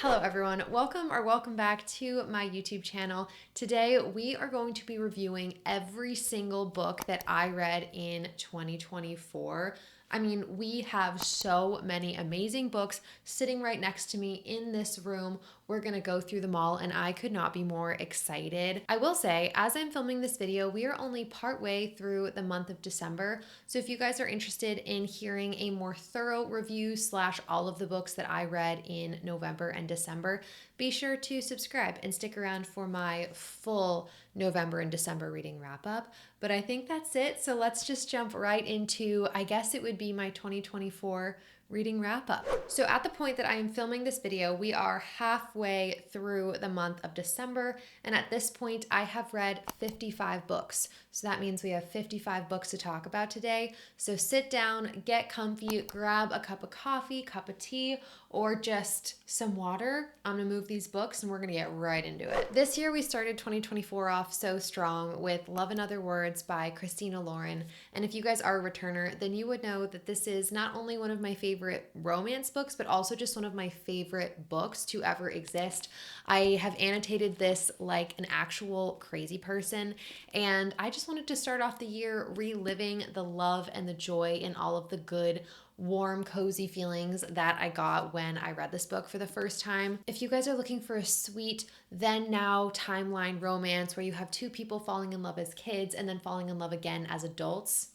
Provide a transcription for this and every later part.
Hello everyone, welcome back to my YouTube channel. Today we are going to be reviewing every single book that I read in 2024. I mean, we have so many amazing books sitting right next to me in this room. We're gonna go through them all and I could not be more excited. I will say, as I'm filming this video, we are only partway through the month of December. So if you guys are interested in hearing a more thorough review / all of the books that I read in November and December, be sure to subscribe and stick around for my full November and December reading wrap up. But I think that's it. So let's just jump right into, I guess it would be my 2024 reading wrap up. So at the point that I am filming this video, we are halfway through the month of December. And at this point, I have read 55 books. So that means we have 55 books to talk about today. So sit down, get comfy, grab a cup of coffee, cup of tea, or just some water. I'm gonna move these books and we're gonna get right into it. This year we started 2024 off so strong with Love and Other Words by Christina Lauren. And if you guys are a returner, then you would know that this is not only one of my favorite romance books, but also just one of my favorite books to ever exist. I have annotated this like an actual crazy person. And I just wanted to start off the year reliving the love and the joy in all of the good, warm, cozy feelings that I got when I read this book for the first time. If you guys are looking for a sweet then now timeline romance where you have two people falling in love as kids and then falling in love again as adults,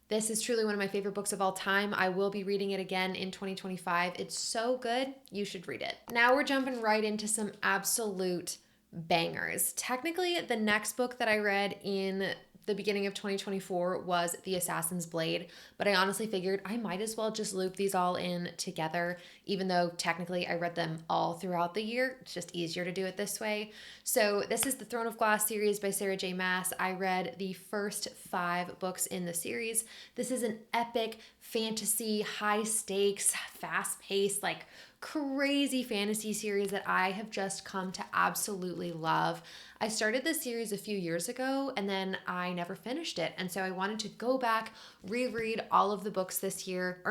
this is truly one of my favorite books of all time. I will be reading it again in 2025. It's so good, you should read it. Now we're jumping right into some absolute bangers. Technically, the next book that I read in the beginning of 2024 was The Assassin's Blade, but I honestly figured I might as well just loop these all in together, even though technically I read them all throughout the year. It's just easier to do it this way. So this is the Throne of Glass series by Sarah J. Maas. I read the first 5 books in the series. This is an epic fantasy, high stakes, fast paced, like crazy fantasy series that I have just come to absolutely love. I started this series a few years ago and then I never finished it. And so I wanted to go back, reread all of the books this year,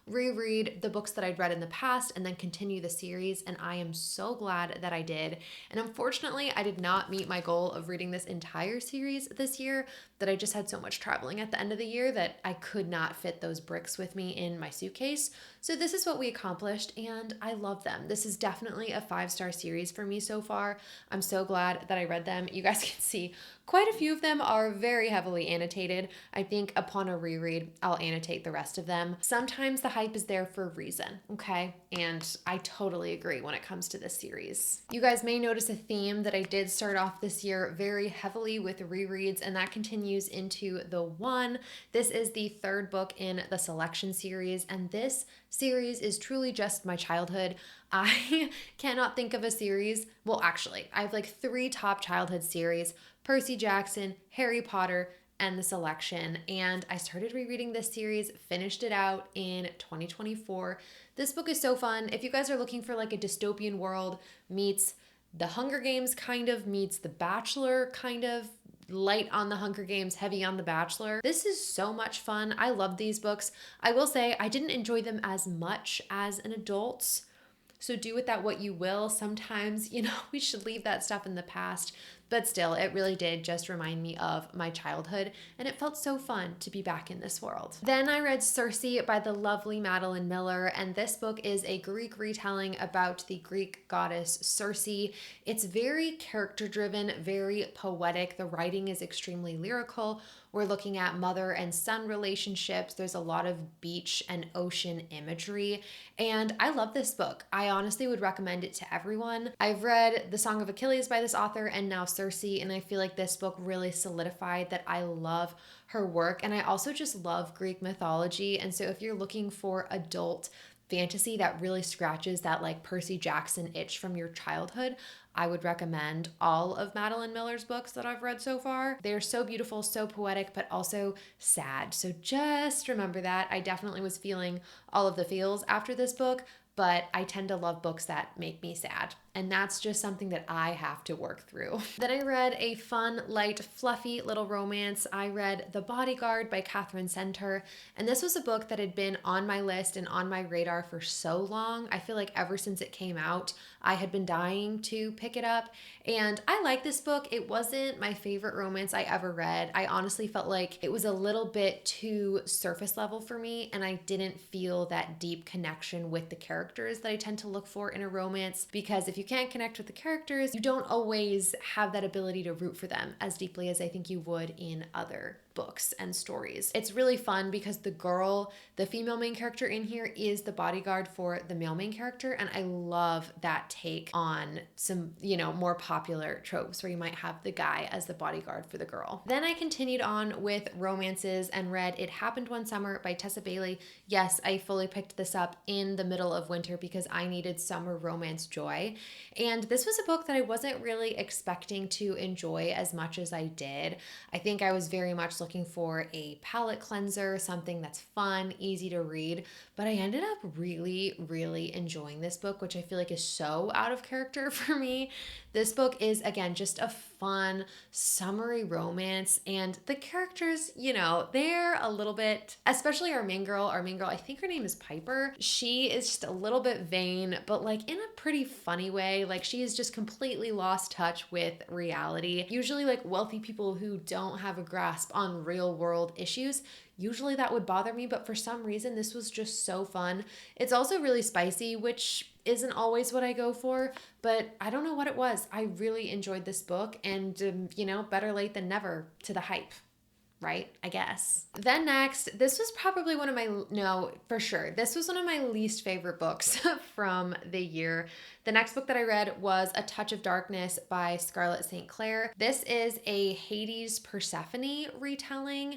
reread the books that I'd read in the past and then continue the series. And I am so glad that I did. And unfortunately, I did not meet my goal of reading this entire series this year, that I just had so much traveling at the end of the year that I could not fit those bricks with me in my suitcase. So this is what we accomplished and I love them. This is definitely a 5-star series for me so far. I'm so glad that I read them. You guys can see quite a few of them are very heavily annotated. I think upon a reread, I'll annotate the rest of them. Sometimes the hype is there for a reason, okay? And I totally agree when it comes to this series. You guys may notice a theme that I did start off this year very heavily with rereads, and that continues into the one. This is the 3rd book in the Selection series, and this series is truly just my childhood. I cannot think of a series. Well, actually, I have like 3 top childhood series: Percy Jackson, Harry Potter, and The Selection. And I started rereading this series, finished it out in 2024. This book is so fun. If you guys are looking for like a dystopian world meets The Hunger Games kind of, meets The Bachelor kind of, light on The Hunger Games, heavy on The Bachelor, this is so much fun. I love these books. I will say I didn't enjoy them as much as an adult. So do with that what you will. Sometimes, we should leave that stuff in the past. But still, it really did just remind me of my childhood, and it felt so fun to be back in this world. Then I read Circe by the lovely Madeline Miller, and this book is a Greek retelling about the Greek goddess Circe. It's very character-driven, very poetic. The writing is extremely lyrical. We're looking at mother and son relationships. There's a lot of beach and ocean imagery, and I love this book. I honestly would recommend it to everyone. I've read The Song of Achilles by this author and now Circe, and I feel like this book really solidified that I love her work, and I also just love Greek mythology. And so if you're looking for adult fantasy that really scratches that like Percy Jackson itch from your childhood, I would recommend all of Madeline Miller's books that I've read so far. They're so beautiful, so poetic, but also sad. So just remember that. I definitely was feeling all of the feels after this book, but I tend to love books that make me sad. And that's just something that I have to work through. Then I read a fun, light, fluffy little romance. I read The Bodyguard by Catherine Center. And this was a book that had been on my list and on my radar for so long. I feel like ever since it came out, I had been dying to pick it up. And I like this book. It wasn't my favorite romance I ever read. I honestly felt like it was a little bit too surface level for me, and I didn't feel that deep connection with the characters that I tend to look for in a romance, because if you can't connect with the characters, you don't always have that ability to root for them as deeply as I think you would in other books and stories. It's really fun because the female main character in here is the bodyguard for the male main character, and I love that take on some, more popular tropes where you might have the guy as the bodyguard for the girl. Then I continued on with romances and read It Happened One Summer by Tessa Bailey. Yes, I fully picked this up in the middle of winter because I needed summer romance joy. And this was a book that I wasn't really expecting to enjoy as much as I did. I think I was very much looking for a palate cleanser, something that's fun, easy to read, but I ended up really, really enjoying this book, which I feel like is so out of character for me. This book is, again, just a fun, summery romance, and the characters, they're a little bit, especially our main girl, I think her name is Piper. She is just a little bit vain, but like in a pretty funny way. Like she has just completely lost touch with reality. Usually like wealthy people who don't have a grasp on real world issues, usually that would bother me, but for some reason this was just so fun. It's also really spicy, which isn't always what I go for, but I don't know what it was. I really enjoyed this book, and better late than never to the hype. Right, I guess. Then next, this was probably this was one of my least favorite books from the year. The next book that I read was A Touch of Darkness by Scarlett St. Clair. This is a Hades Persephone retelling,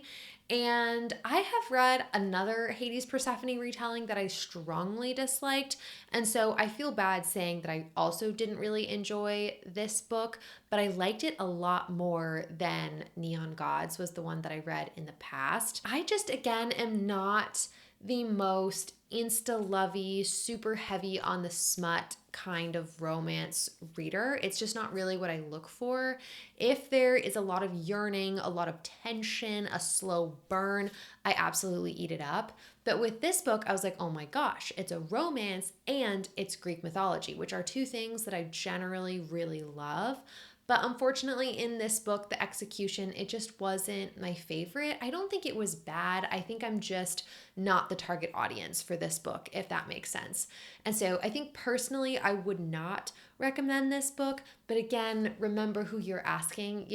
and I have read another Hades Persephone retelling that I strongly disliked, and so I feel bad saying that I also didn't really enjoy this book, but I liked it a lot more than Neon Gods was the one that I read in the past. I just, again, am not the most insta-lovey, super heavy on the smut kind of romance reader. It's just not really what I look for. If there is a lot of yearning, a lot of tension, a slow burn, I absolutely eat it up. But with this book, I was like, oh my gosh, it's a romance and it's Greek mythology, which are two things that I generally really love. But unfortunately, in this book, the execution, it just wasn't my favorite. I don't think it was bad. I think I'm just not the target audience for this book, if that makes sense. And so I think personally, I would not recommend this book. But again, remember who you're asking.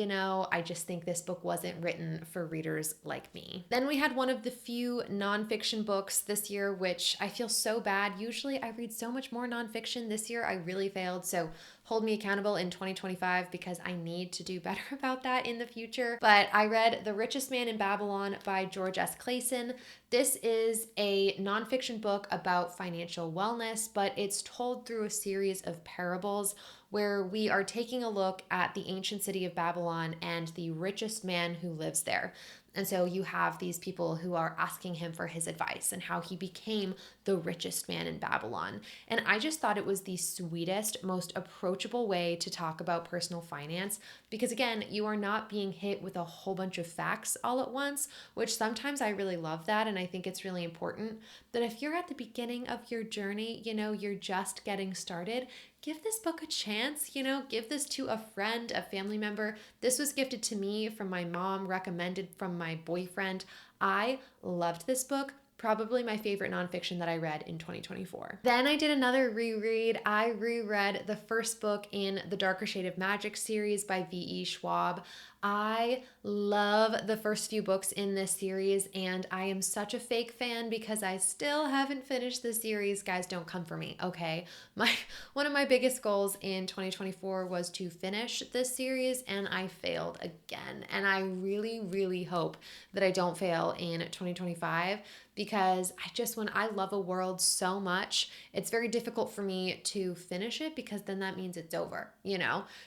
I just think this book wasn't written for readers like me. Then we had one of the few nonfiction books this year, which I feel so bad. Usually I read so much more nonfiction. This year I really failed. So hold me accountable in 2025 because I need to do better about that in the future. But I read The Richest Man in Babylon by George S. Clason. This is a nonfiction book about financial wellness, but it's told through a series of parables where we are taking a look at the ancient city of Babylon and the richest man who lives there. And so you have these people who are asking him for his advice and how he became the richest man in Babylon. And I just thought it was the sweetest, most approachable way to talk about personal finance because, again, you are not being hit with a whole bunch of facts all at once, which sometimes I really love that, and I think it's really important. But if you're at the beginning of your journey, you're just getting started, give this book a chance, give this to a friend, a family member. This was gifted to me from my mom, recommended from my boyfriend. I loved this book. Probably my favorite nonfiction that I read in 2024. Then I did another reread. I reread the first book in the Darker Shade of Magic series by V.E. Schwab. I love the first few books in this series, and I am such a fake fan because I still haven't finished the series. Guys, don't come for me, okay? One of my biggest goals in 2024 was to finish this series, and I failed again. And I really, really hope that I don't fail in 2025 because when I love a world so much, it's very difficult for me to finish it because then that means it's over,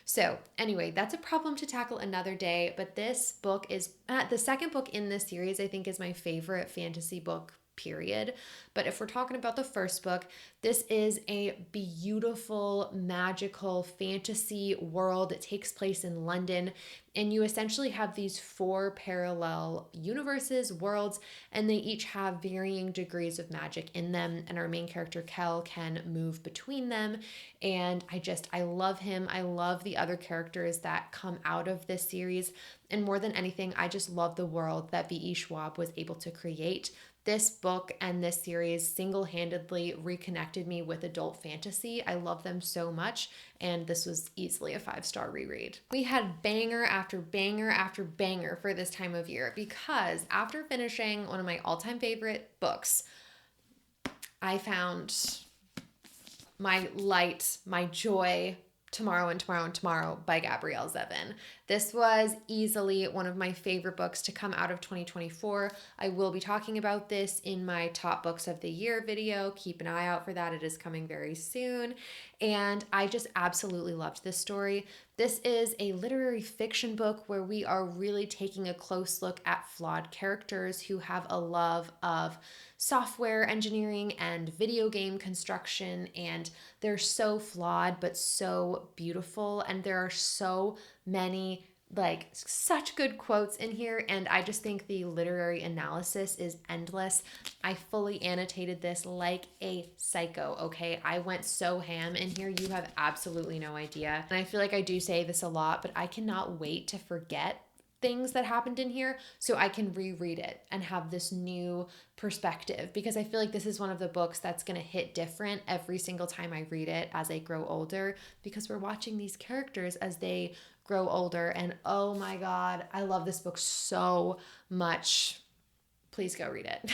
So anyway, that's a problem to tackle another day, but this book is the second book in this series, I think, is my favorite fantasy book period. But if we're talking about the first book, this is a beautiful, magical fantasy world. It takes place in London, and you essentially have these 4 parallel universes, worlds, and they each have varying degrees of magic in them. And our main character, Kel, can move between them. And I love him. I love the other characters that come out of this series. And more than anything, I just love the world that V.E. Schwab was able to create. This book and this series single-handedly reconnected me with adult fantasy. I love them so much, and this was easily a 5-star reread. We had banger after banger after banger for this time of year, because after finishing one of my all-time favorite books, I found my light, my joy, Tomorrow and Tomorrow and Tomorrow by Gabrielle Zevin. This was easily one of my favorite books to come out of 2024. I will be talking about this in my top books of the year video. Keep an eye out for that. It is coming very soon. And I just absolutely loved this story. This is a literary fiction book where we are really taking a close look at flawed characters who have a love of software engineering and video game construction, and they're so flawed but so beautiful, and there are so many such good quotes in here, and I just think the literary analysis is endless. I fully annotated this like a psycho, okay? I went so ham in here, you have absolutely no idea. And I feel like I do say this a lot, but I cannot wait to forget things that happened in here so I can reread it and have this new perspective, because I feel like this is one of the books that's going to hit different every single time I read it as I grow older, because we're watching these characters as they grow older. And oh my God, I love this book so much. Please go read it.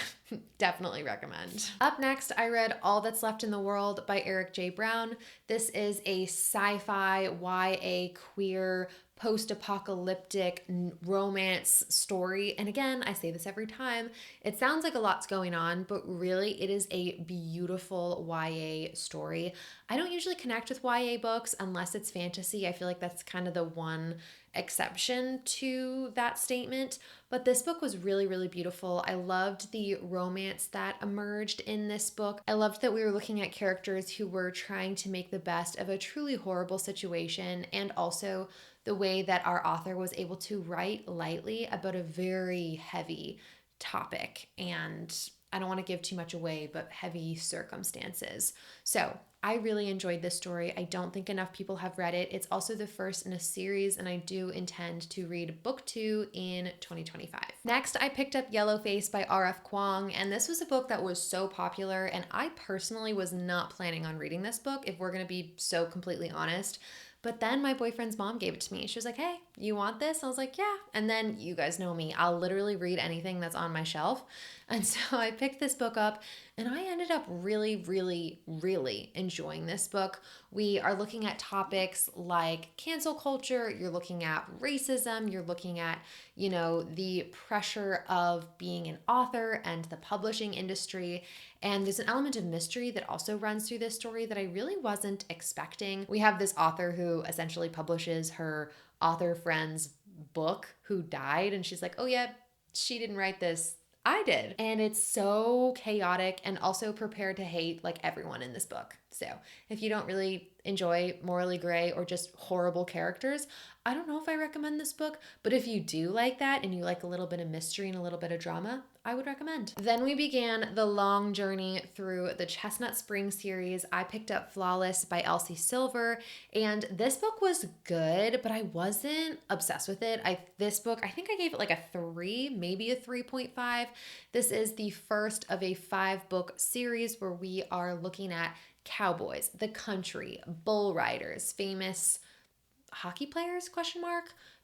Definitely recommend. Up next, I read All That's Left in the World by Eric J. Brown. This is a sci-fi, YA, queer, post-apocalyptic romance story. And again, I say this every time, it sounds like a lot's going on, but really it is a beautiful YA story. I don't usually connect with YA books unless it's fantasy. I feel like that's kind of the one exception to that statement, but this book was really, really beautiful. I loved the romance that emerged in this book. I loved that we were looking at characters who were trying to make the best of a truly horrible situation, and also the way that our author was able to write lightly about a very heavy topic, and I don't want to give too much away, but heavy circumstances. So I really enjoyed this story. I don't think enough people have read it. It's also the first in a series, and I do intend to read book 2 in 2025. Next, I picked up Yellowface by R.F. Kuang, and this was a book that was so popular, and I personally was not planning on reading this book, if we're going to be so completely honest. But then my boyfriend's mom gave it to me. She was like, hey, you want this? I was like, yeah. And then you guys know me. I'll literally read anything that's on my shelf. And so I picked this book up, and I ended up really, really, really enjoying this book. We are looking at topics like cancel culture. You're looking at racism. You're looking at, the pressure of being an author and the publishing industry. And there's an element of mystery that also runs through this story that I really wasn't expecting. We have this author who essentially publishes her author friend's book who died, and she's like, oh yeah, she didn't write this, I did. And it's so chaotic, and also prepare to hate like everyone in this book. So if you don't really enjoy morally gray or just horrible characters, I don't know if I recommend this book, but if you do like that and you like a little bit of mystery and a little bit of drama, I would recommend. Then we began the long journey through the Chestnut Spring series. I picked up Flawless by Elsie Silver, and this book was good, but I wasn't obsessed with it. This book, I think I gave it like a 3, maybe a 3.5. This is the first of a 5-book series where we are looking at cowboys, the country, bull riders, famous hockey players, ?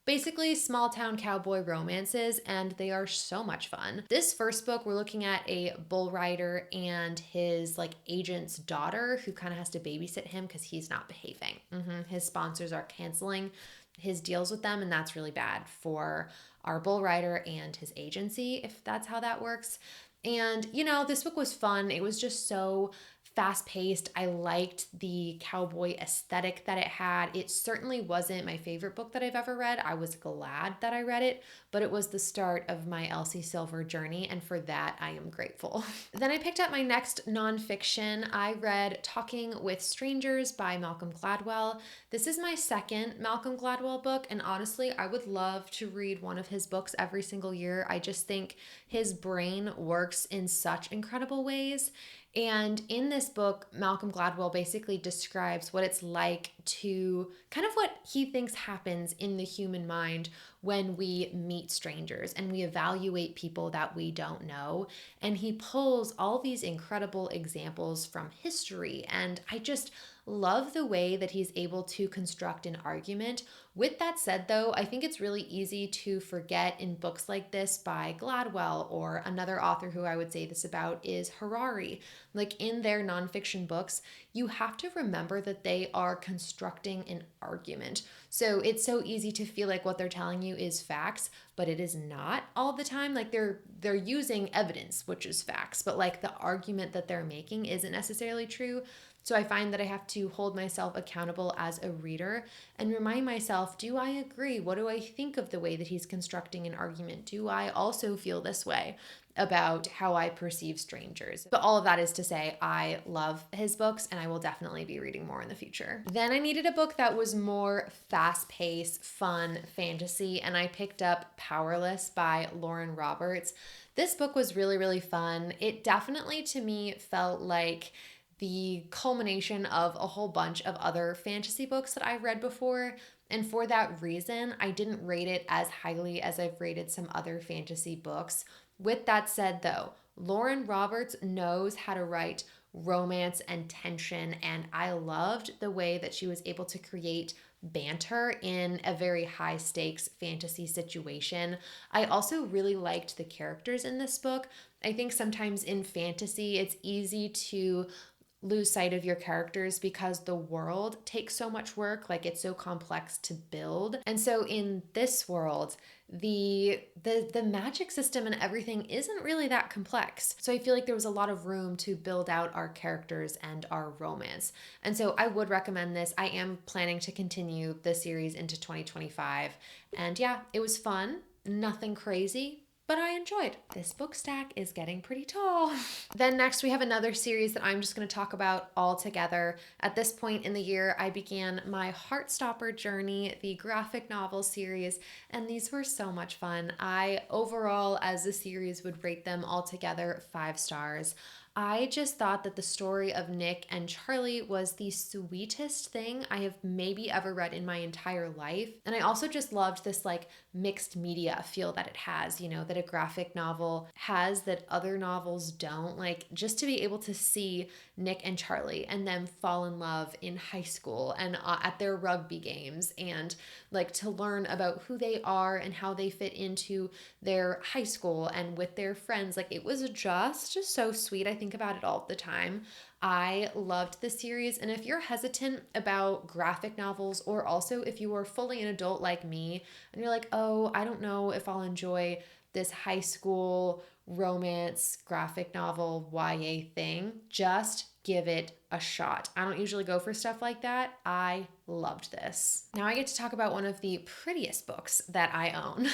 Basically small town cowboy romances, and they are so much fun. This first book, we're looking at a bull rider and his agent's daughter who kind of has to babysit him because he's not behaving. His sponsors are canceling his deals with them, and that's really bad for our bull rider and his agency, if that's how that works. And, this book was fun. It was just so fast-paced. I liked the cowboy aesthetic that it had. It certainly wasn't my favorite book that I've ever read. I was glad that I read it, but it was the start of my Elsie Silver journey, and for that I am grateful. Then I picked up my next nonfiction. I read Talking with Strangers by Malcolm Gladwell. This is my second Malcolm Gladwell book, and honestly, I would love to read one of his books every single year. I just think his brain works in such incredible ways. And in this book, Malcolm Gladwell basically describes what it's like to kind of what he thinks happens in the human mind when we meet strangers and we evaluate people that we don't know. And he pulls all these incredible examples from history. And I just love the way that he's able to construct an argument. With that said, though, I think it's really easy to forget in books like this by Gladwell, or another author who I would say this about is Harari. Like in their nonfiction books, you have to remember that they are constructing an argument. So it's so easy to feel like what they're telling you is facts, but it is not all the time. Like they're using evidence, which is facts, but like the argument that they're making isn't necessarily true. So I find that I have to hold myself accountable as a reader and remind myself, do I agree? What do I think of the way that he's constructing an argument? Do I also feel this way about how I perceive strangers? But all of that is to say, I love his books and I will definitely be reading more in the future. Then I needed a book that was more fast-paced, fun fantasy, and I picked up Powerless by Lauren Roberts. This book was really, really fun. It definitely, to me, felt like the culmination of a whole bunch of other fantasy books that I've read before. And for that reason, I didn't rate it as highly as I've rated some other fantasy books. With that said, though, Lauren Roberts knows how to write romance and tension, and I loved the way that she was able to create banter in a very high stakes fantasy situation. I also really liked the characters in this book. I think sometimes in fantasy, it's easy to lose sight of your characters because the world takes so much work, like it's so complex to build. And so in this world, the magic system and everything isn't really that complex. So I feel like there was a lot of room to build out our characters and our romance. And so I would recommend this. I am planning to continue the series into 2025. And yeah, it was fun. Nothing crazy, but I enjoyed. This book stack is getting pretty tall. Then next we have another series that I'm just going to talk about all together. At this point in the year, I began my Heartstopper journey, the graphic novel series, and these were so much fun. I overall, as a series, would rate them all together 5 stars. I just thought that the story of Nick and Charlie was the sweetest thing I have maybe ever read in my entire life. And I also just loved this like mixed media feel that it has, you know, that a graphic novel has that other novels don't. Like just to be able to see Nick and Charlie and them fall in love in high school and at their rugby games, and like to learn about who they are and how they fit into their high school and with their friends. Like it was just so sweet. I think about it all the time. I loved the series, and if you're hesitant about graphic novels, or also if you are fully an adult like me and you're like, oh, I don't know if I'll enjoy this high school romance graphic novel YA thing, just give it a shot. I don't usually go for stuff like that. I loved this. Now I get to talk about one of the prettiest books that I own,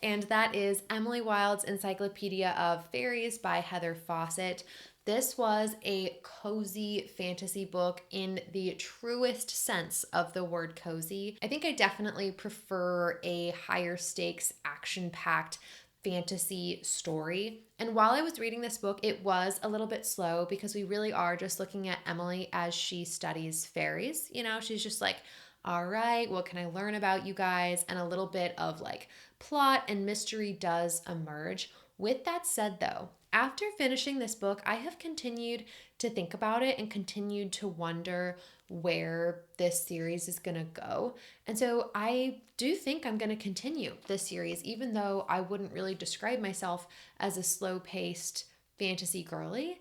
and that is Emily Wilde's Encyclopedia of Fairies by Heather Fawcett. This was a cozy fantasy book in the truest sense of the word cozy. I think I definitely prefer a higher stakes, action-packed fantasy story. And while I was reading this book, it was a little bit slow because we really are just looking at Emily as she studies fairies. You know, she's just like, all right, what can I learn about you guys? And a little bit of like plot and mystery does emerge. With that said, though, after finishing this book, I have continued to think about it and continued to wonder where this series is going to go. And so I do think I'm going to continue this series, even though I wouldn't really describe myself as a slow-paced fantasy girly.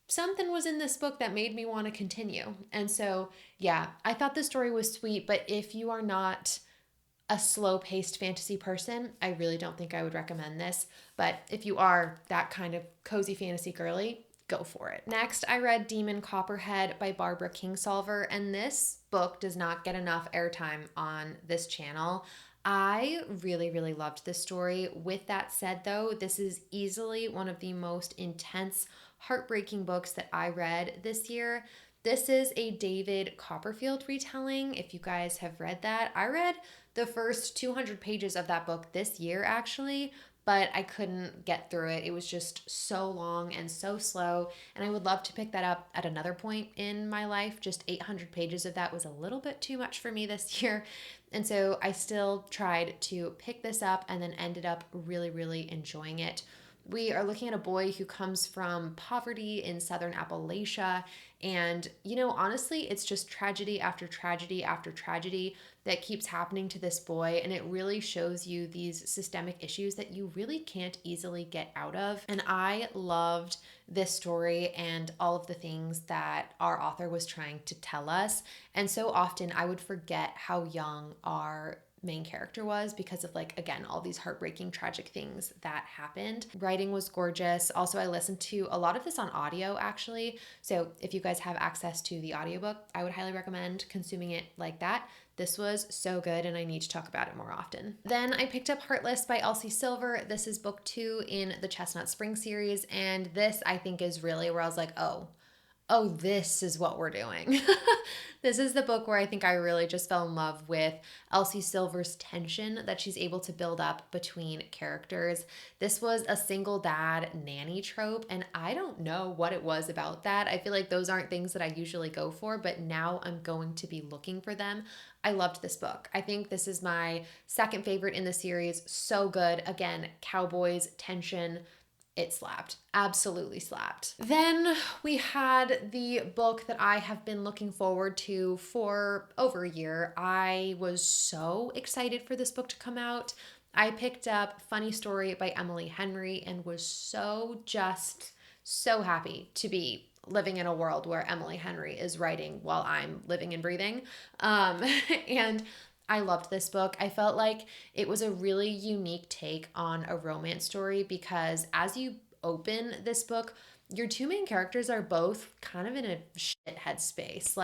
Something was in this book that made me want to continue. And so, yeah, I thought the story was sweet, but if you are not a slow-paced fantasy person, I really don't think I would recommend this. But if you are that kind of cozy fantasy girly, go for it. Next, I read Demon Copperhead by Barbara Kingsolver, and this book does not get enough airtime on this channel. I really, really loved this story. With that said, though, this is easily one of the most intense, heartbreaking books that I read this year. This is a David Copperfield retelling. If you guys have read that, I read the first 200 pages of that book this year, actually, but I couldn't get through it. It was just so long and so slow, and I would love to pick that up at another point in my life. Just 800 pages of that was a little bit too much for me this year, and so I still tried to pick this up and then ended up really, really enjoying it. We are looking at a boy who comes from poverty in southern Appalachia. And, honestly, it's just tragedy after tragedy after tragedy that keeps happening to this boy. And it really shows you these systemic issues that you really can't easily get out of. And I loved this story and all of the things that our author was trying to tell us. And so often I would forget how young our main character was because of, again, all these heartbreaking, tragic things that happened. Writing was gorgeous. Also, I listened to a lot of this on audio, actually. So if you guys have access to the audiobook, I would highly recommend consuming it like that. This was so good, and I need to talk about it more often. Then I picked up Heartless by Elsie Silver. This is book 2 in the Chestnut Spring series, and this, I think, is really where I was like, oh, this is what we're doing. This is the book where I think I really just fell in love with Elsie Silver's tension that she's able to build up between characters. This was a single dad nanny trope, and I don't know what it was about that. I feel like those aren't things that I usually go for, but now I'm going to be looking for them. I loved this book. I think this is my second favorite in the series. So good. Again, cowboys, tension. It slapped. Absolutely slapped. Then we had the book that I have been looking forward to for over a year. I was so excited for this book to come out. I picked up Funny Story by Emily Henry and was so happy to be living in a world where Emily Henry is writing while I'm living and breathing. And I loved this book. I felt like it was a really unique take on a romance story because as you open this book, your two main characters are both kind of in a shithead space.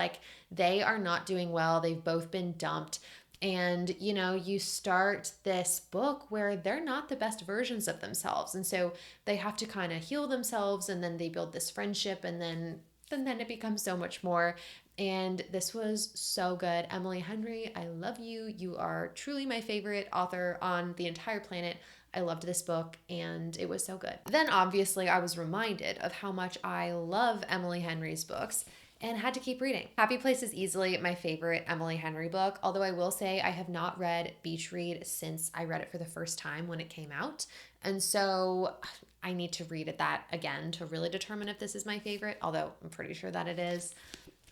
They are not doing well. They've both been dumped. And, you start this book where they're not the best versions of themselves. And so they have to kind of heal themselves, and then they build this friendship, and then it becomes so much more. And this was so good. Emily Henry, I love you. You are truly my favorite author on the entire planet. I loved this book, and it was so good. Then obviously I was reminded of how much I love Emily Henry's books and had to keep reading. Happy Place is easily my favorite Emily Henry book, although I will say I have not read Beach Read since I read it for the first time when it came out. And so I need to read it that again to really determine if this is my favorite, although I'm pretty sure that it is.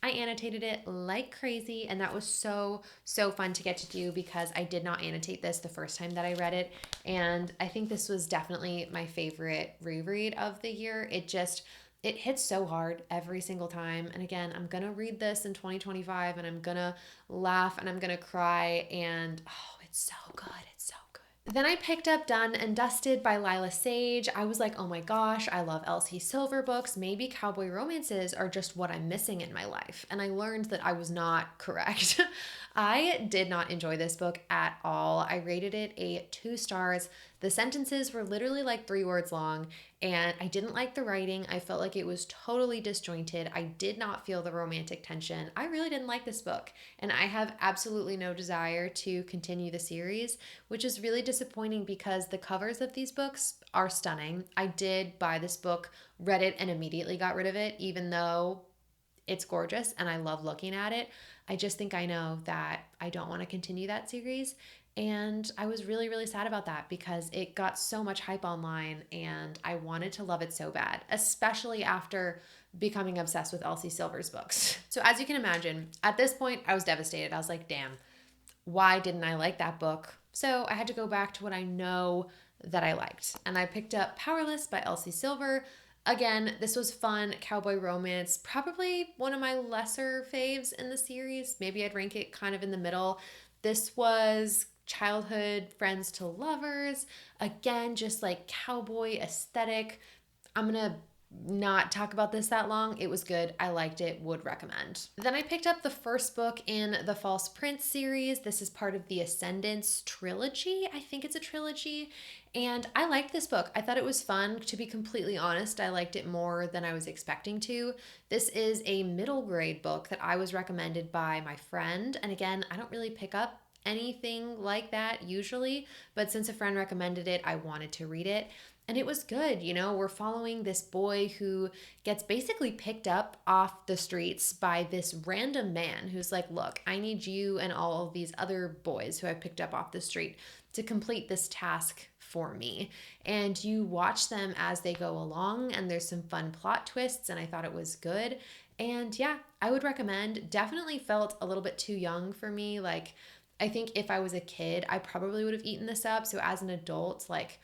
I annotated it like crazy, and that was so fun to get to do because I did not annotate this the first time that I read it, and I think this was definitely my favorite reread of the year. It hits so hard every single time, and again, I'm gonna read this in 2025, and I'm gonna laugh, and I'm gonna cry, and it's so good. It's so good. Then I picked up Done and Dusted by Lila Sage. I was like, oh my gosh, I love Elsie Silver books. Maybe cowboy romances are just what I'm missing in my life. And I learned that I was not correct. I did not enjoy this book at all. I rated it a 2 stars. The sentences were literally 3 words long, and I didn't like the writing. I felt like it was totally disjointed. I did not feel the romantic tension. I really didn't like this book, and I have absolutely no desire to continue the series, which is really disappointing because the covers of these books are stunning. I did buy this book, read it, and immediately got rid of it, even though it's gorgeous and I love looking at it. I just think I know that I don't want to continue that series. And I was really, really sad about that because it got so much hype online and I wanted to love it so bad, especially after becoming obsessed with Elsie Silver's books. So as you can imagine, at this point, I was devastated. I was like, damn, why didn't I like that book? So I had to go back to what I know that I liked. And I picked up Powerless by Elsie Silver. Again, this was fun, cowboy romance, probably one of my lesser faves in the series. Maybe I'd rank it kind of in the middle. This was childhood friends to lovers. Again, just cowboy aesthetic. I'm going to not talk about this that long. It was good. I liked it. Would recommend. Then I picked up the first book in the False Prince series. This is part of the Ascendance trilogy. I think it's a trilogy. And I liked this book. I thought it was fun. To be completely honest, I liked it more than I was expecting to. This is a middle grade book that I was recommended by my friend. And again, I don't really pick up anything like that usually, but since a friend recommended it, I wanted to read it. And it was good. We're following this boy who gets basically picked up off the streets by this random man who's like, look, I need you and all of these other boys who I picked up off the street to complete this task for me. And you watch them as they go along, and there's some fun plot twists, and I thought it was good. And yeah, I would recommend. Definitely felt a little bit too young for me. Like, I think if I was a kid, I probably would have eaten this up. So as an adult, like,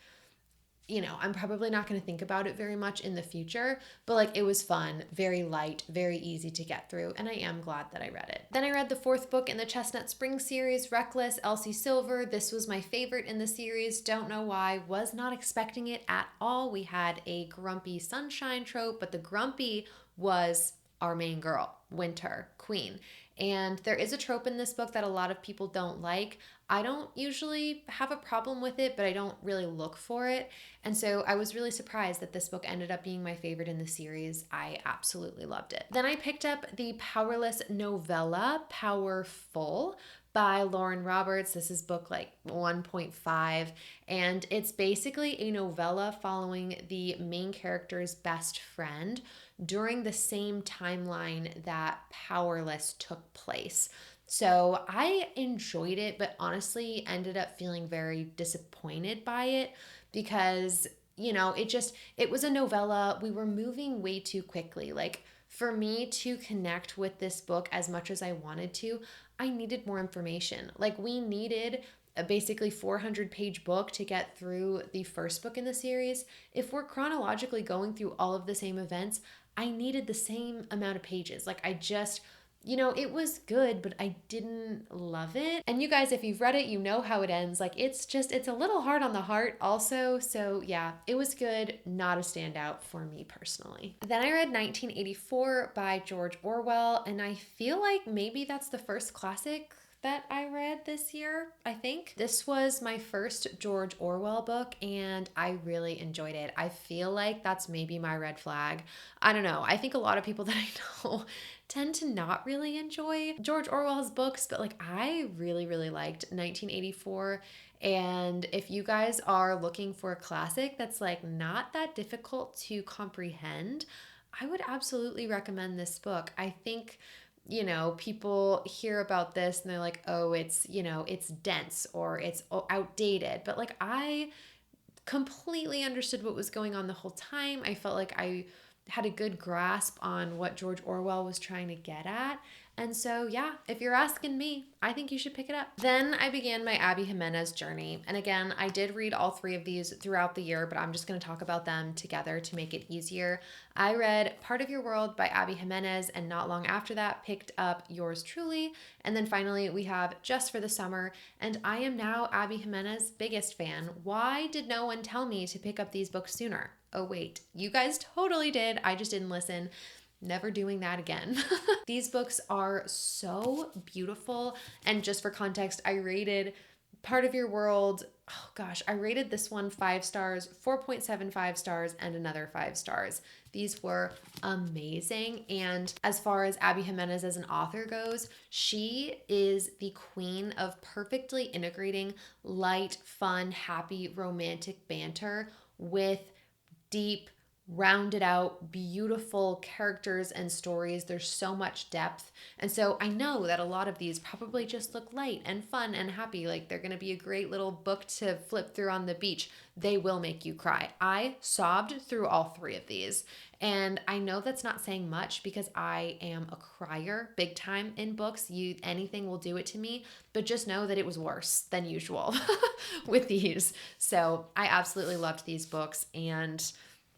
I'm probably not going to think about it very much in the future, but like it was fun, very light, very easy to get through, and I am glad that I read it. Then I read the fourth book in the Chestnut Spring series, Reckless, Elsie Silver. This was my favorite in the series. Don't know why, was not expecting it at all. We had a grumpy sunshine trope, but the grumpy was our main girl, Winter, Queen. And there is a trope in this book that a lot of people don't like. I don't usually have a problem with it, but I don't really look for it. And so I was really surprised that this book ended up being my favorite in the series. I absolutely loved it. Then I picked up the powerless novella, Powerful, by Lauren Roberts. This is book like 1.5, and it's basically a novella following the main character's best friend during the same timeline that Powerless took place. So I enjoyed it, but honestly ended up feeling very disappointed by it because, it was a novella. We were moving way too quickly. Like, for me to connect with this book as much as I wanted to, I needed more information. Like, we needed a basically 400-page book to get through the first book in the series. If we're chronologically going through all of the same events, I needed the same amount of pages. Like, it was good, but I didn't love it. And you guys, if you've read it, you know how it ends. Like, it's a little hard on the heart also. So yeah, it was good, not a standout for me personally. Then I read 1984 by George Orwell, and I feel like maybe that's the first classic that I read this year, I think. This was my first George Orwell book, and I really enjoyed it. I feel like that's maybe my red flag. I don't know. I think a lot of people that I know tend to not really enjoy George Orwell's books, but like I really, really liked 1984. And if you guys are looking for a classic that's like not that difficult to comprehend, I would absolutely recommend this book. I think people hear about this and they're like, oh, it's dense or it's outdated. But like, I completely understood what was going on the whole time. I felt like I had a good grasp on what George Orwell was trying to get at. And so, yeah, if you're asking me, I think you should pick it up. Then I began my Abby Jimenez journey. And again, I did read all three of these throughout the year, but I'm just going to talk about them together to make it easier. I read Part of Your World by Abby Jimenez, and not long after that, picked up Yours Truly. And then finally, we have Just for the Summer. And I am now Abby Jimenez's biggest fan. Why did no one tell me to pick up these books sooner? Oh, wait, you guys totally did. I just didn't listen. Never doing that again. These books are so beautiful. And just for context, I rated Part of Your World, I rated this one 5 stars, 4.75 stars, and another 5 stars. These were amazing. And as far as Abby Jimenez as an author goes, she is the queen of perfectly integrating light, fun, happy, romantic banter with deep, rounded out, beautiful characters and stories. There's so much depth. And so I know that a lot of these probably just look light and fun and happy. Like they're going to be a great little book to flip through on the beach. They will make you cry. I sobbed through all three of these. And I know that's not saying much because I am a crier big time in books. Anything will do it to me, but just know that it was worse than usual with these. So I absolutely loved these books, and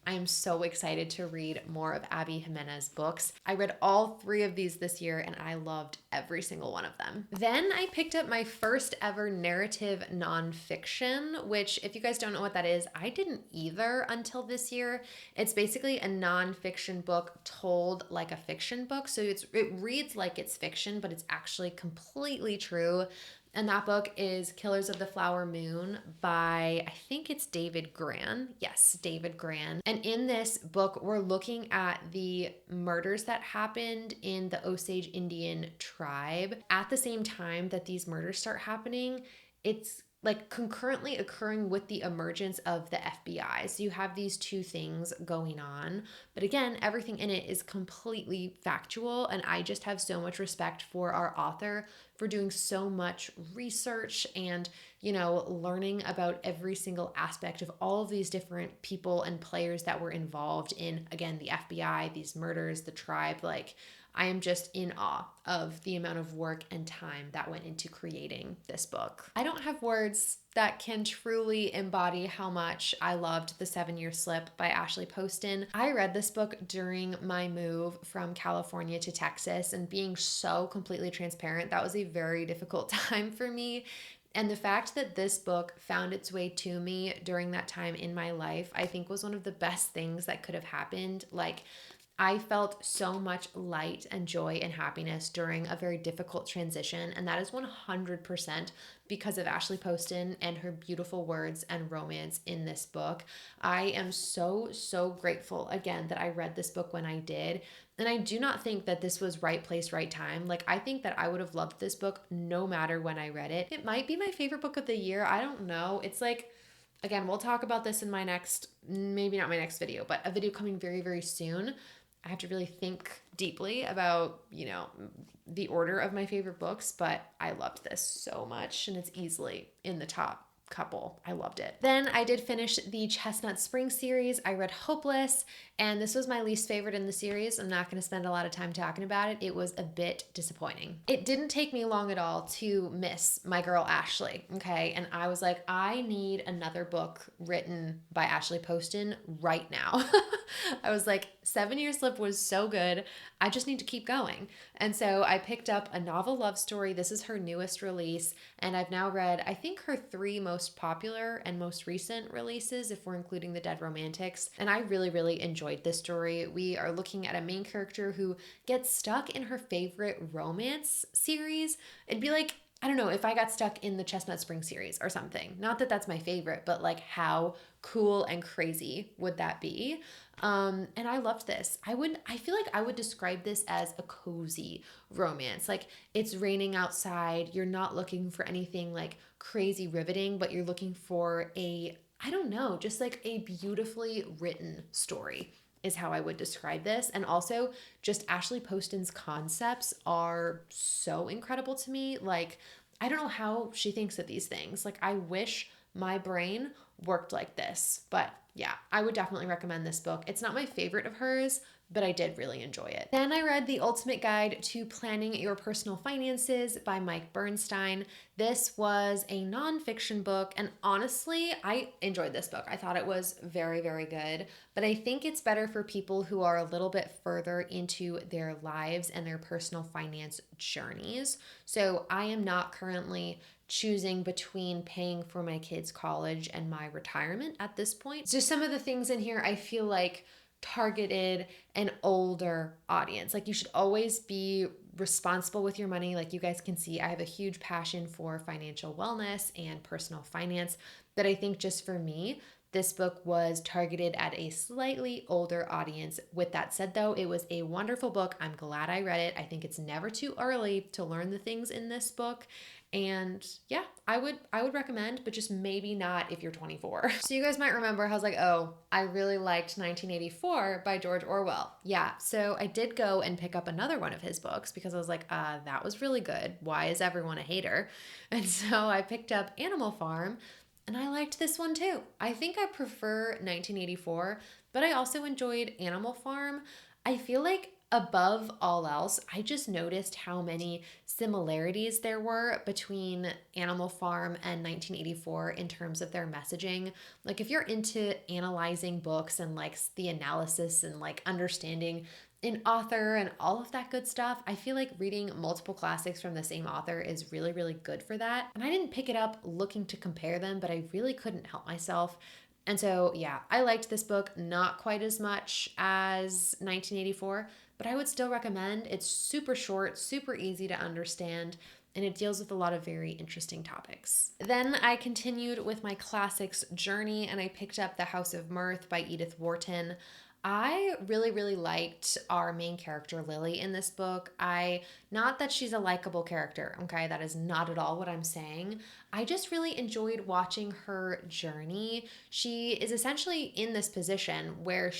I am so excited to read more of Abby Jimenez books. I read all 3 of these this year and I loved every single one of them. Then I picked up my first ever narrative nonfiction, which if you guys don't know what that is, I didn't either until this year. It's basically a nonfiction book told like a fiction book. So it reads like it's fiction, but it's actually completely true. And that book is Killers of the Flower Moon by, I think it's David Grann. Yes, David Grann. And in this book, we're looking at the murders that happened in the Osage Indian tribe. At the same time that these murders start happening, it's like concurrently occurring with the emergence of the FBI. So you have these 2 things going on. But again, everything in it is completely factual. And I just have so much respect for our author for doing so much research and, learning about every single aspect of all of these different people and players that were involved in, again, the FBI, these murders, the tribe. Like, I am just in awe of the amount of work and time that went into creating this book. I don't have words that can truly embody how much I loved The 7-Year Slip by Ashley Poston. I read this book during my move from California to Texas, and being so completely transparent, that was a very difficult time for me. And the fact that this book found its way to me during that time in my life, I think was one of the best things that could have happened. Like, I felt so much light and joy and happiness during a very difficult transition, and that is 100% because of Ashley Poston and her beautiful words and romance in this book. I am so, so grateful again that I read this book when I did, and I do not think that this was right place, right time. Like, I think that I would have loved this book no matter when I read it. It might be my favorite book of the year. I don't know. It's like, again, we'll talk about this in my next, maybe not my next video, but a video coming very, very soon. I have to really think deeply about, the order of my favorite books, but I loved this so much and it's easily in the top couple. I loved it. Then I did finish the Chestnut Spring series. I read Hopeless, and this was my least favorite in the series. I'm not going to spend a lot of time talking about it. It was a bit disappointing. It didn't take me long at all to miss my girl Ashley, okay? And I was like, I need another book written by Ashley Poston right now. I was like, 7-Year Slip was so good. I just need to keep going. And so I picked up a novel love story. This is her newest release, and I've now read, I think, her 3 most popular and most recent releases, if we're including The Dead Romantics. And I really, really enjoyed this story. We are looking at a main character who gets stuck in her favorite romance series. It'd be like, I don't know, if I got stuck in the Chestnut Spring series or something. Not that that's my favorite, but like, how cool and crazy would that be? And I loved this. I feel like I would describe this as a cozy romance. Like, it's raining outside. You're not looking for anything like crazy riveting, but you're looking for just like a beautifully written story is how I would describe this. And also, just Ashley Poston's concepts are so incredible to me. Like, I don't know how she thinks of these things. Like, I wish my brain worked like this. But yeah, I would definitely recommend this book. It's not my favorite of hers, but I did really enjoy it. Then I read The Ultimate Guide to Planning Your Personal Finances by Mike Bernstein. This was a nonfiction book, and honestly, I enjoyed this book. I thought it was very, very good, but I think it's better for people who are a little bit further into their lives and their personal finance journeys. So I am not currently choosing between paying for my kids' college and my retirement at this point. So some of the things in here I feel like targeted an older audience. Like, you should always be responsible with your money. Like, you guys can see, I have a huge passion for financial wellness and personal finance, but I think just for me, this book was targeted at a slightly older audience. With that said, though, it was a wonderful book. I'm glad I read it. I think it's never too early to learn the things in this book. And yeah, I would recommend, but just maybe not if you're 24. So you guys might remember I was like, oh, I really liked 1984 by George Orwell. Yeah, so I did go and pick up another one of his books because I was like, that was really good. Why is everyone a hater? And so I picked up Animal Farm, and I liked this one too. I think I prefer 1984, but I also enjoyed Animal Farm. I feel like above all else, I just noticed how many similarities there were between Animal Farm and 1984 in terms of their messaging. Like, if you're into analyzing books and like the analysis and like understanding an author and all of that good stuff, I feel like reading multiple classics from the same author is really, really good for that. And I didn't pick it up looking to compare them, but I really couldn't help myself. And so, yeah, I liked this book not quite as much as 1984, but I would still recommend. It's super short, super easy to understand, and it deals with a lot of very interesting topics. Then I continued with my classics journey, and I picked up The House of Mirth by Edith Wharton. I really, really liked our main character, Lily, in this book. Not that she's a likable character, okay? That is not at all what I'm saying. I just really enjoyed watching her journey. She is essentially in this position where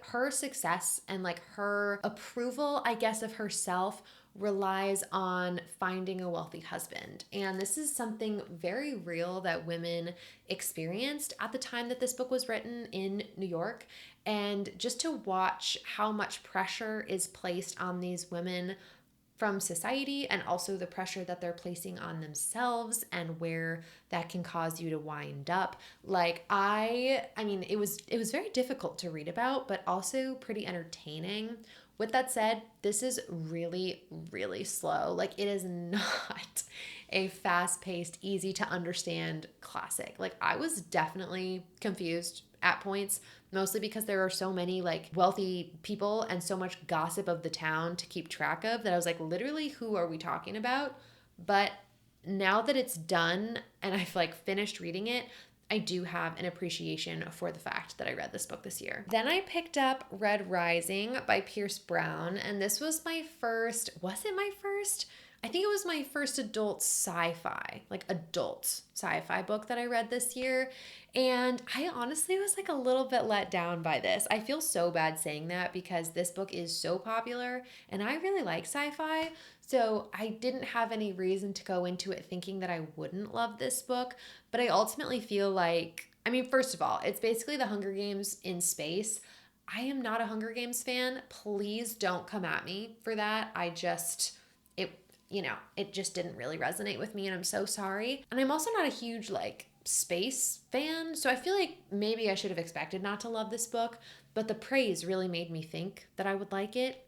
her success and like her approval, I guess, of herself relies on finding a wealthy husband. And this is something very real that women experienced at the time that this book was written in New York. And just to watch how much pressure is placed on these women from society, and also the pressure that they're placing on themselves and where that can cause you to wind up. Like, I mean, it was very difficult to read about, but also pretty entertaining. With that said, this is really, really slow. Like, it is not a fast-paced, easy to understand classic. Like, I was definitely confused at points, mostly because there are so many like wealthy people and so much gossip of the town to keep track of that I was like, literally, who are we talking about? But now that it's done and I've like finished reading it, I do have an appreciation for the fact that I read this book this year. Then I picked up Red Rising by Pierce Brown, and this was it my first? I think it was my first adult sci-fi book that I read this year. And I honestly was like a little bit let down by this. I feel so bad saying that because this book is so popular and I really like sci-fi. So I didn't have any reason to go into it thinking that I wouldn't love this book. But I ultimately feel like, I mean, first of all, it's basically the Hunger Games in space. I am not a Hunger Games fan. Please don't come at me for that. It just didn't really resonate with me and I'm so sorry. And I'm also not a huge like space fan, so I feel like maybe I should have expected not to love this book, but the praise really made me think that I would like it,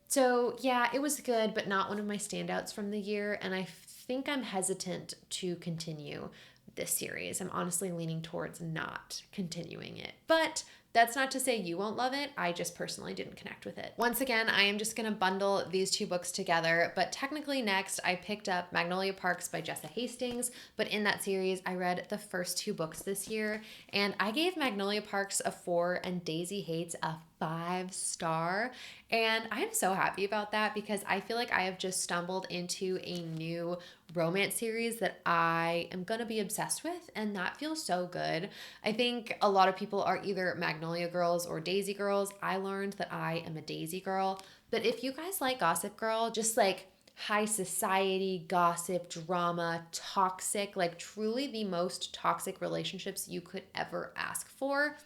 So yeah, it was good, but not one of my standouts from the year, and I think I'm hesitant to continue this series. I'm honestly leaning towards not continuing it. But that's not to say you won't love it. I just personally didn't connect with it. Once again, I am just going to bundle these two books together, but technically next I picked up Magnolia Parks by Jessa Hastings, but in that series I read the first two books this year, and I gave Magnolia Parks a 4 and Daisy Hates a 5-star, and I'm so happy about that because I feel like I have just stumbled into a new romance series that I am going to be obsessed with, and that feels so good. I think a lot of people are either Magnolia girls or Daisy girls. I learned that I am a Daisy girl, but if you guys like Gossip Girl, just like high society, gossip, drama, toxic, like truly the most toxic relationships you could ever ask for,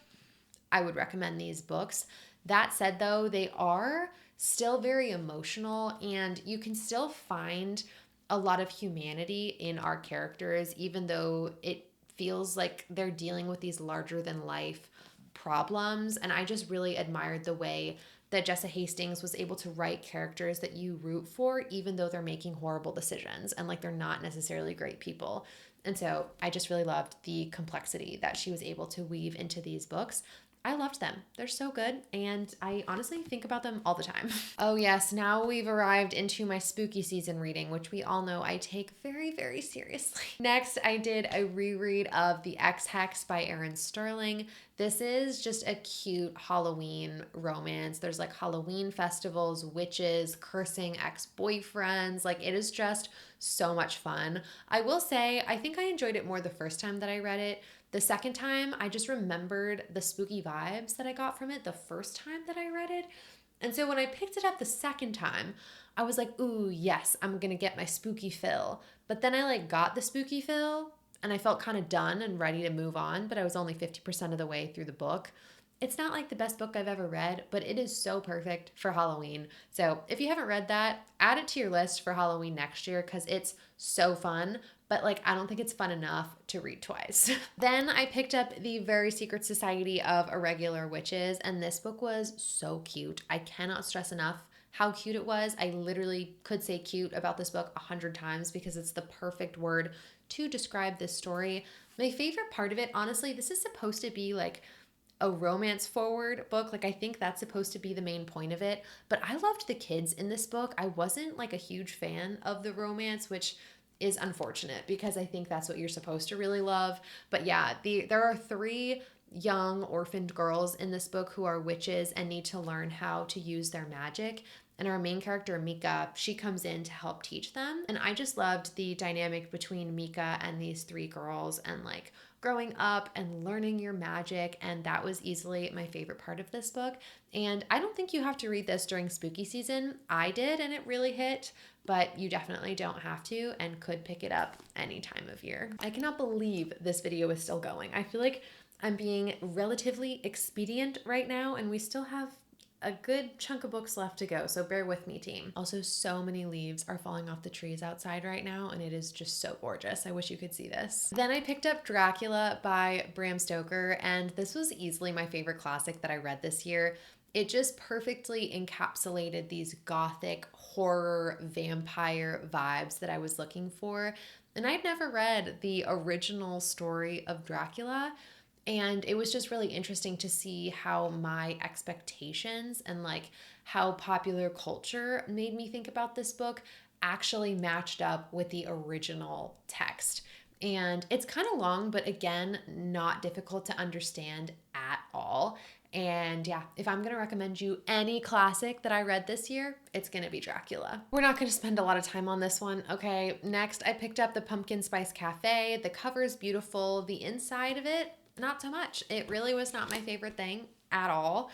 I would recommend these books. That said, though, they are still very emotional, and you can still find a lot of humanity in our characters, even though it feels like they're dealing with these larger than life problems. And I just really admired the way that Jessa Hastings was able to write characters that you root for, even though they're making horrible decisions and like they're not necessarily great people. And so I just really loved the complexity that she was able to weave into these books. I loved them. They're so good, and I honestly think about them all the time. Oh yes, now we've arrived into my spooky season reading, which we all know I take very, very seriously. Next, I did a reread of The Ex-Hex by Erin Sterling. This is just a cute Halloween romance. There's like Halloween festivals, witches, cursing ex-boyfriends. Like, it is just so much fun. I will say, I think I enjoyed it more the first time that I read it. The second time, I just remembered the spooky vibes that I got from it the first time that I read it. And so when I picked it up the second time, I was like, ooh, yes, I'm going to get my spooky fill. But then I like got the spooky fill and I felt kind of done and ready to move on, but I was only 50% of the way through the book. It's not like the best book I've ever read, but it is so perfect for Halloween. So if you haven't read that, add it to your list for Halloween next year because it's so fun. But like, I don't think it's fun enough to read twice. Then I picked up The Very Secret Society of Irregular Witches, and this book was so cute. I cannot stress enough how cute it was. I literally could say cute about this book 100 times because it's the perfect word to describe this story. My favorite part of it, honestly, this is supposed to be like a romance forward book. Like, I think that's supposed to be the main point of it. But I loved the kids in this book. I wasn't like a huge fan of the romance, which is unfortunate because I think that's what you're supposed to really love. But yeah, there are 3 young orphaned girls in this book who are witches and need to learn how to use their magic. And our main character, Mika, she comes in to help teach them. And I just loved the dynamic between Mika and these 3 girls and like growing up and learning your magic. And that was easily my favorite part of this book. And I don't think you have to read this during spooky season. I did, and it really hit, but you definitely don't have to and could pick it up any time of year. I cannot believe this video is still going. I feel like I'm being relatively expedient right now, and we still have a good chunk of books left to go, so bear with me, team. Also, so many leaves are falling off the trees outside right now, and it is just so gorgeous. I wish you could see this. Then I picked up Dracula by Bram Stoker, and this was easily my favorite classic that I read this year. It just perfectly encapsulated these Gothic horror vampire vibes that I was looking for. And I'd never read the original story of Dracula, and it was just really interesting to see how my expectations and like how popular culture made me think about this book actually matched up with the original text. And it's kind of long, but again, not difficult to understand at all. And yeah, if I'm going to recommend you any classic that I read this year, it's going to be Dracula. We're not going to spend a lot of time on this one. Okay, next I picked up the Pumpkin Spice Cafe. The cover is beautiful. The inside of it, not so much. It really was not my favorite thing at all.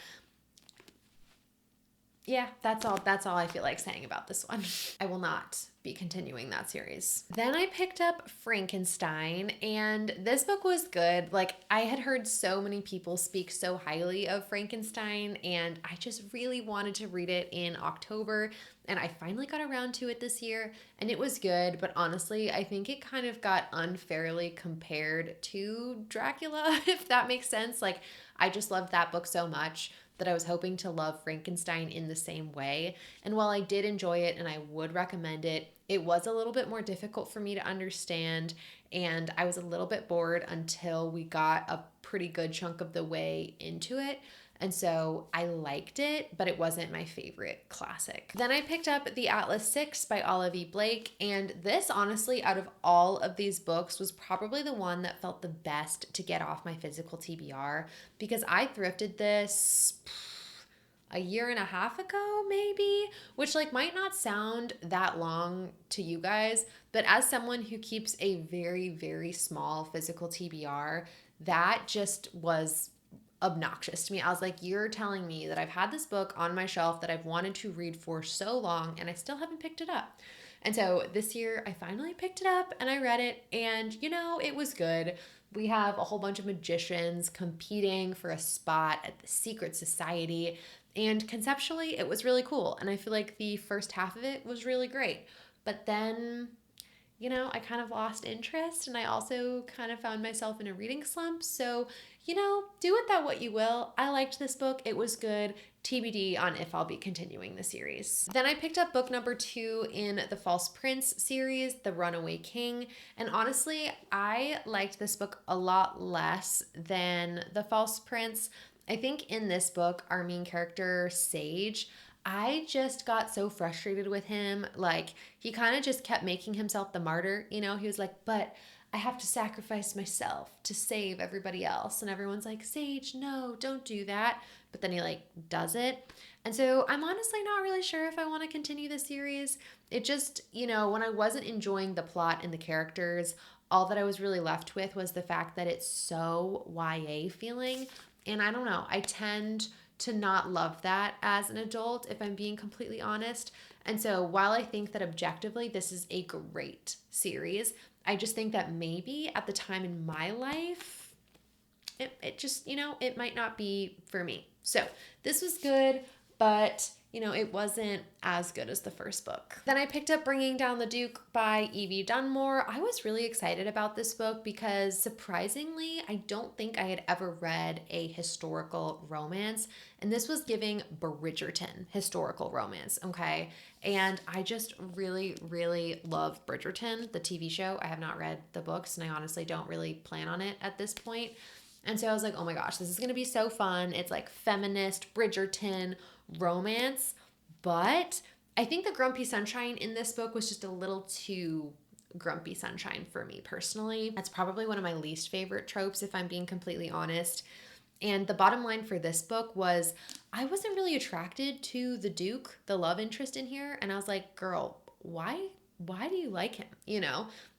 Yeah, that's all I feel like saying about this one. I will not be continuing that series. Then I picked up Frankenstein, and this book was good. Like, I had heard so many people speak so highly of Frankenstein, and I just really wanted to read it in October, and I finally got around to it this year, and it was good. But honestly, I think it kind of got unfairly compared to Dracula, if that makes sense. Like, I just loved that book so much that I was hoping to love Frankenstein in the same way. And while I did enjoy it and I would recommend it, it was a little bit more difficult for me to understand, and I was a little bit bored until we got a pretty good chunk of the way into it. And so I liked it, but it wasn't my favorite classic. Then I picked up The Atlas Six by Olive E. Blake, and this, honestly, out of all of these books, was probably the one that felt the best to get off my physical TBR, because I thrifted this a year and a half ago, maybe, which like might not sound that long to you guys, but as someone who keeps a very, very small physical TBR, that just was obnoxious to me. I was like, you're telling me that I've had this book on my shelf that I've wanted to read for so long and I still haven't picked it up. And so this year I finally picked it up and I read it, and you know, it was good. We have a whole bunch of magicians competing for a spot at the secret society, and conceptually it was really cool. And I feel like the first half of it was really great. But then, you know, I kind of lost interest, and I also kind of found myself in a reading slump. So, you know, do with that what you will. I liked this book. It was good. TBD on if I'll be continuing the series. Then I picked up book number 2 in the False Prince series, The Runaway King. And honestly, I liked this book a lot less than The False Prince. I think in this book, our main character, Sage, I just got so frustrated with him. Like, he kind of just kept making himself the martyr. You know, he was like, but I have to sacrifice myself to save everybody else. And everyone's like, Sage, no, don't do that. But then he like does it. And so I'm honestly not really sure if I want to continue the series. It just, you know, when I wasn't enjoying the plot and the characters, all that I was really left with was the fact that it's so YA feeling. And I don't know, I tend to not love that as an adult, if I'm being completely honest. And so while I think that objectively this is a great series, I just think that maybe at the time in my life, it just, it might not be for me. So this was good, but it wasn't as good as the first book. Then I picked up Bringing Down the Duke by Evie Dunmore. I was really excited about this book because surprisingly, I don't think I had ever read a historical romance. And this was giving Bridgerton historical romance, okay? And I just really, really love Bridgerton, the TV show. I have not read the books, and I honestly don't really plan on it at this point. And so I was like, oh my gosh, this is going to be so fun. It's like feminist Bridgerton romance, but I think the grumpy sunshine in this book was just a little too grumpy sunshine for me personally. That's probably one of my least favorite tropes, if I'm being completely honest. And the bottom line for this book was I wasn't really attracted to the Duke, the love interest in here. And I was like, girl, why do you like him?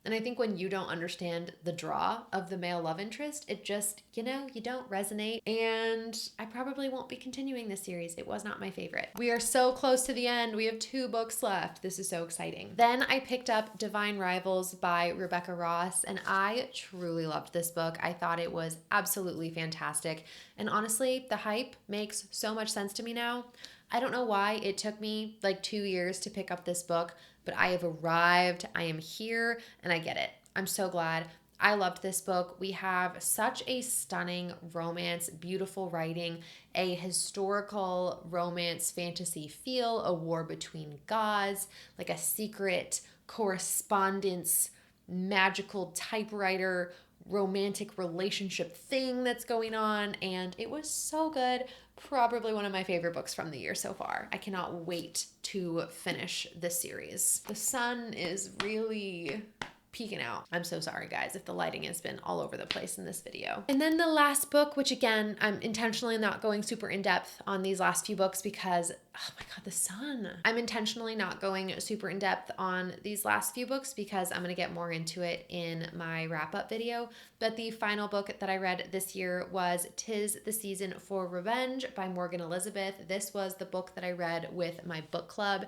And I think when you don't understand the draw of the male love interest, it just, you don't resonate. And I probably won't be continuing this series. It was not my favorite. We are so close to the end. We have 2 books left. This is so exciting. Then I picked up Divine Rivals by Rebecca Ross, and I truly loved this book. I thought it was absolutely fantastic. And honestly, the hype makes so much sense to me now. I don't know why it took me like 2 years to pick up this book, but I have arrived, I am here, and I get it. I'm so glad. I loved this book. We have such a stunning romance, beautiful writing, a historical romance fantasy feel, a war between gods, like a secret correspondence, magical typewriter, romantic relationship thing that's going on, and it was so good. Probably one of my favorite books from the year so far. I cannot wait to finish this series. The sun is really peeking out. I'm so sorry, guys, if the lighting has been all over the place in this video. And then the last book, which again, I'm intentionally not going super in depth on these last few books because, oh my God, the sun. I'm intentionally not going super in depth on these last few books because I'm gonna get more into it in my wrap up video. But the final book that I read this year was 'Tis the Season for Revenge by Morgan Elizabeth. This was the book that I read with my book club.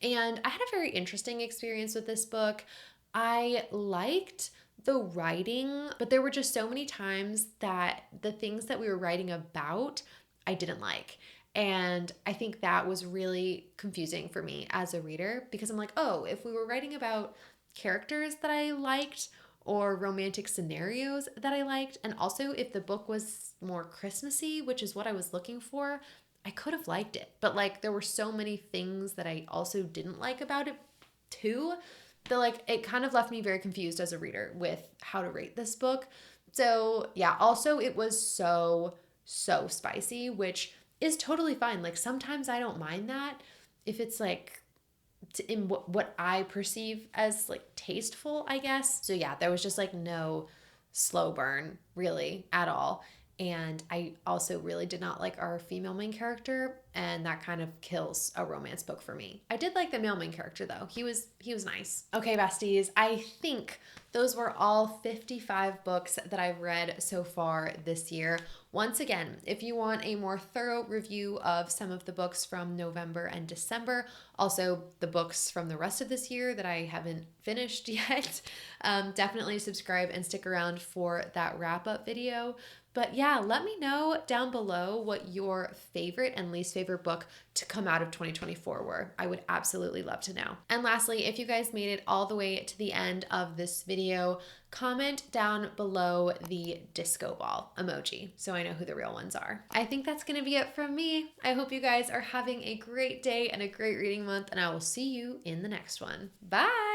And I had a very interesting experience with this book. I liked the writing, but there were just so many times that the things that we were writing about, I didn't like. And I think that was really confusing for me as a reader because I'm like, oh, if we were writing about characters that I liked or romantic scenarios that I liked, and also if the book was more Christmassy, which is what I was looking for, I could have liked it. But like there were so many things that I also didn't like about it too. That it kind of left me very confused as a reader with how to rate this book. So yeah, also it was so spicy, which is totally fine. Like sometimes I don't mind that if it's like in what I perceive as like tasteful, I guess. So yeah, there was just like no slow burn really at all. And I also really did not like our female main character, and that kind of kills a romance book for me. I did like the male main character though. He was nice. Okay, besties, I think those were all 55 books that I've read so far this year. Once again, if you want a more thorough review of some of the books from November and December, also the books from the rest of this year that I haven't finished yet, definitely subscribe and stick around for that wrap-up video. But yeah, let me know down below what your favorite and least favorite book to come out of 2024 were. I would absolutely love to know. And lastly, if you guys made it all the way to the end of this video, comment down below the disco ball emoji so I know who the real ones are. I think that's gonna be it from me. I hope you guys are having a great day and a great reading month, and I will see you in the next one. Bye!